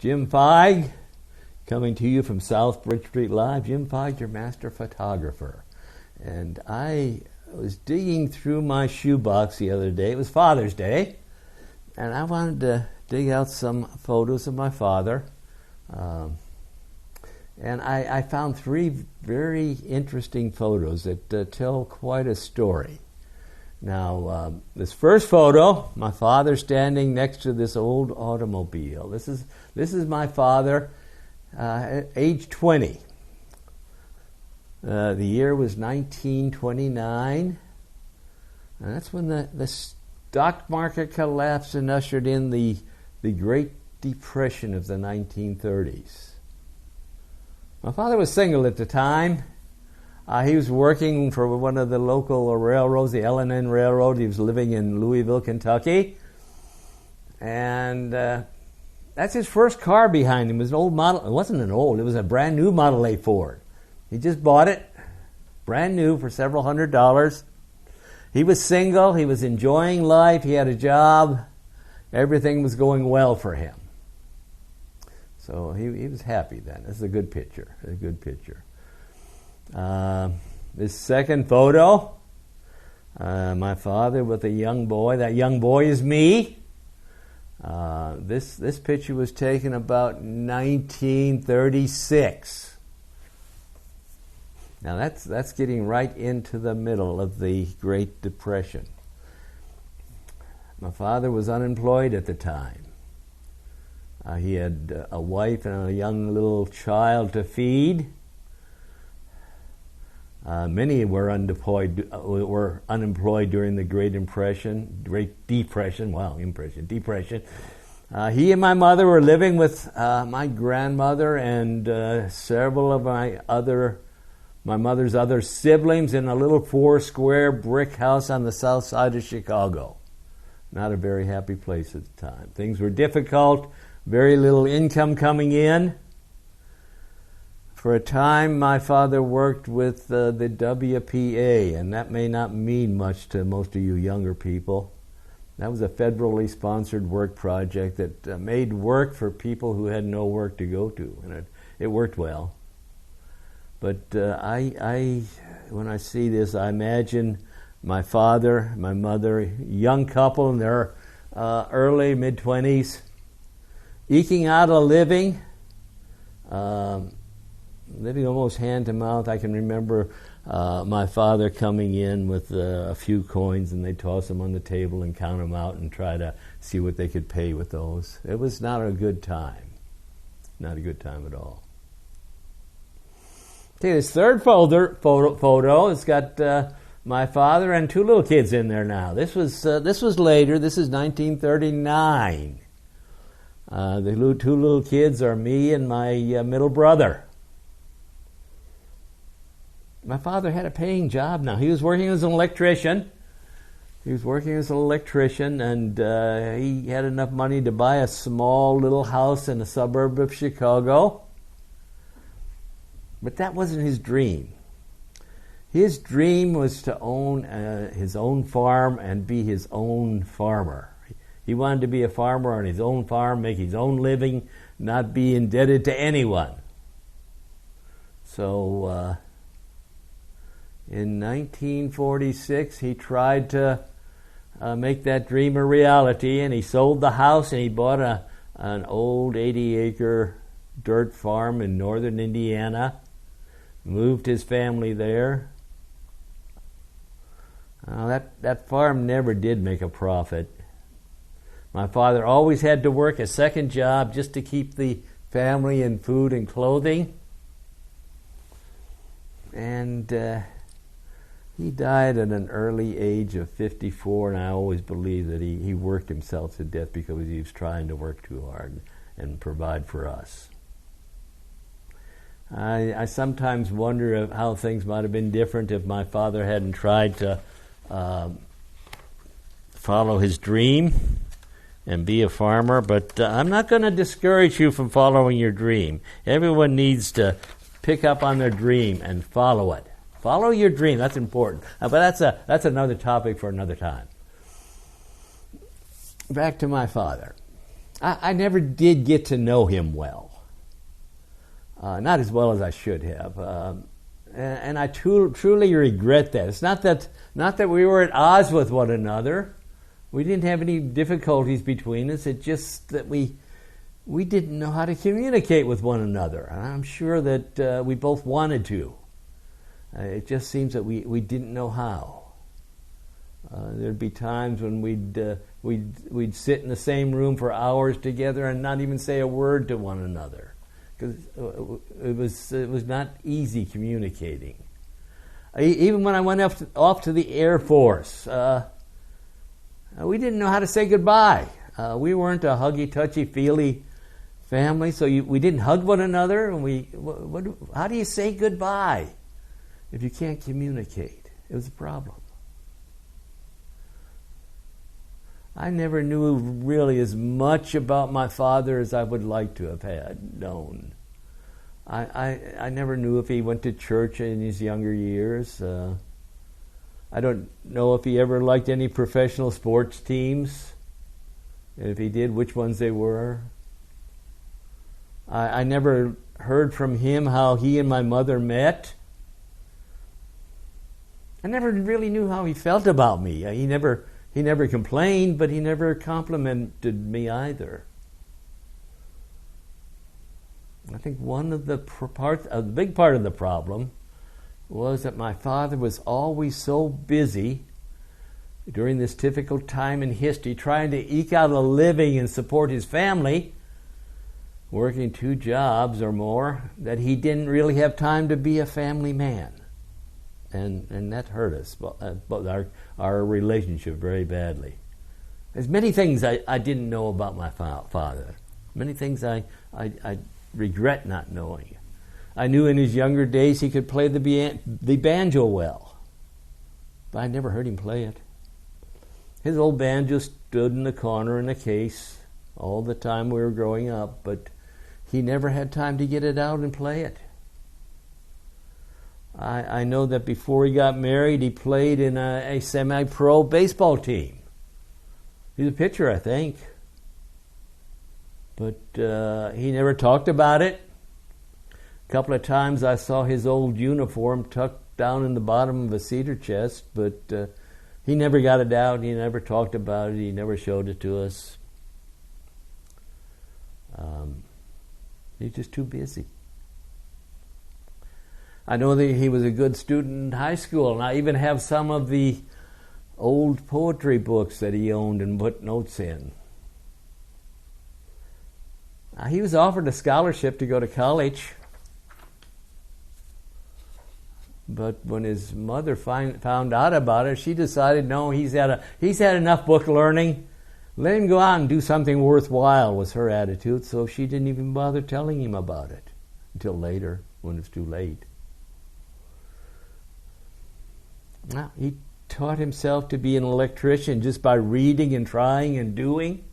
Jim Feig, coming to you from South Bridge Street Live. Jim Feig, your master photographer. And I was digging through my shoebox the other day. It was Father's Day, and I wanted to dig out some photos of my father. And I found three very interesting photos that tell quite a story. Now, this first photo, my father standing next to this old automobile. This is my father, at age 20. The year was 1929. And that's when the stock market collapsed and ushered in the Great Depression of the 1930s. My father was single at the time. He was working for one of the local railroads, the L&N Railroad. He was living in Louisville, Kentucky. And that's his first car behind him. It was an old model. It wasn't an old. It was a brand new Model A Ford. He just bought it, brand new, for several $100s. He was single. He was enjoying life. He had a job. Everything was going well for him. So he was happy then. This is a good picture. A good picture. This second photo, my father with a young boy. That young boy is me. This picture was taken about 1936. Now that's getting right into the middle of the Great Depression. My father was unemployed at the time. He had a wife and a young little child to feed. Many were unemployed during the Great Depression. He and my mother were living with my grandmother and several of my mother's other siblings in a little 4-square brick house on the south side of Chicago. Not a very happy place at the time. Things were difficult. Very little income coming in. For a time, my father worked with the WPA, and that may not mean much to most of you younger people. That was a federally sponsored work project that made work for people who had no work to go to, and it worked well. But when I see this, I imagine my father, my mother, young couple in their early, mid-20s, eking out a living, living almost hand to mouth. I can remember my father coming in with a few coins, and they'd toss them on the table and count them out and try to see what they could pay with those. It was not a good time. Not a good time at all. Okay, this third photo has got my father and two little kids in there now. This was later. This is 1939. The two little kids are me and my middle brother. My father had a paying job now. He was working as an electrician. And he had enough money to buy a small little house in a suburb of Chicago. But that wasn't his dream. His dream was to own his own farm and be his own farmer. He wanted to be a farmer on his own farm, make his own living, not be indebted to anyone. So in 1946, he tried to make that dream a reality, and he sold the house and he bought an old 80-acre dirt farm in northern Indiana, moved his family there. That farm never did make a profit. My father always had to work a second job just to keep the family in food and clothing. And he died at an early age of 54, and I always believe that he worked himself to death because he was trying to work too hard and provide for us. I sometimes wonder how things might have been different if my father hadn't tried to follow his dream and be a farmer, but I'm not going to discourage you from following your dream. Everyone needs to pick up on their dream and follow it. Follow your dream. That's important. But that's another topic for another time. Back to my father. I never did get to know him well. Not as well as I should have. And I truly regret that. It's not that we were at odds with one another. We didn't have any difficulties between us. It's just that we didn't know how to communicate with one another. And I'm sure that we both wanted to. It just seems that we didn't know how. There'd be times when we'd sit in the same room for hours together and not even say a word to one another, because it was not easy communicating. Even when I went off to the Air Force, we didn't know how to say goodbye. We weren't a huggy, touchy, feely family, so we didn't hug one another. And how do you say goodbye if you can't communicate? It was a problem. I never knew really as much about my father as I would like to have known. I never knew if he went to church in his younger years. I don't know if he ever liked any professional sports teams. And if he did, which ones they were. I never heard from him how he and my mother met. I never really knew how he felt about me. He never complained, but he never complimented me either. I think one of the big part of the problem was that my father was always so busy during this difficult time in history, trying to eke out a living and support his family, working 2 jobs or more, that he didn't really have time to be a family man. And that hurt us, our relationship very badly. There's many things I didn't know about my father. Many things I regret not knowing. I knew in his younger days he could play the banjo well, but I never heard him play it. His old banjo stood in the corner in a case all the time we were growing up, but he never had time to get it out and play it. I know that before he got married, he played in a semi-pro baseball team. He was a pitcher, I think. But he never talked about it. A couple of times I saw his old uniform tucked down in the bottom of a cedar chest, but he never got it out. He never talked about it. He never showed it to us. He's just too busy. I know that he was a good student in high school, and I even have some of the old poetry books that he owned and put notes in. He was offered a scholarship to go to college, but when his mother found out about it, she decided, no, he's had enough book learning. Let him go out and do something worthwhile, was her attitude, so she didn't even bother telling him about it until later, when it was too late. Now, he taught himself to be an electrician just by reading and trying and doing.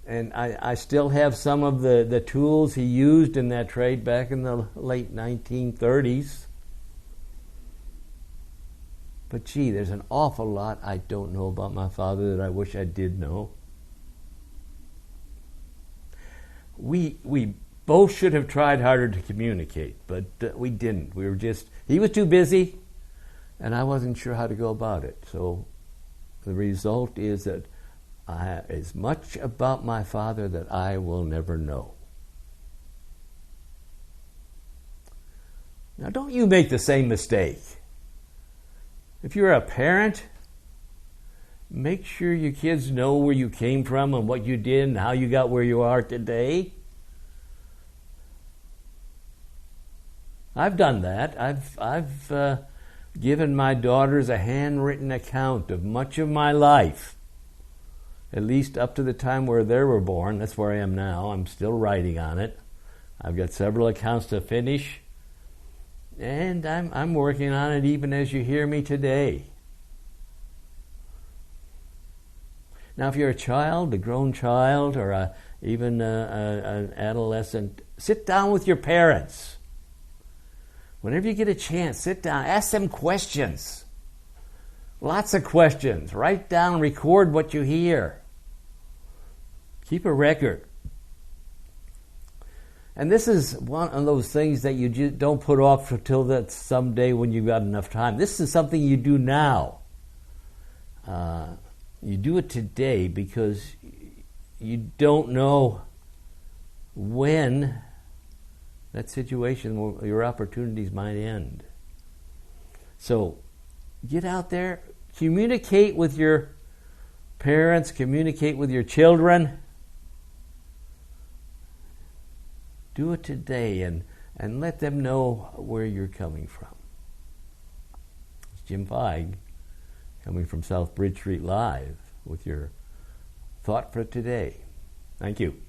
And I still have some of the tools he used in that trade back in the late 1930s. But gee, there's an awful lot I don't know about my father that I wish I did know. We both should have tried harder to communicate, but we didn't. He was too busy, and I wasn't sure how to go about it. So the result is that I have as much about my father that I will never know. Now, don't you make the same mistake. If you're a parent, make sure your kids know where you came from and what you did and how you got where you are today. I've done that. I've given my daughters a handwritten account of much of my life, at least up to the time where they were born. That's where I am now. I'm still writing on it. I've got several accounts to finish, and I'm working on it even as you hear me today. Now, if you're a child, a grown child, or even an adolescent, sit down with your parents. Whenever you get a chance, sit down, ask them questions. Lots of questions. Write down, record what you hear. Keep a record. And this is one of those things that you just don't put off until that someday when you've got enough time. This is something you do now. You do it today because you don't know when that situation, your opportunities might end. So get out there, communicate with your parents, communicate with your children. Do it today and let them know where you're coming from. It's Jim Feig coming from South Bridge Street Live with your thought for today. Thank you.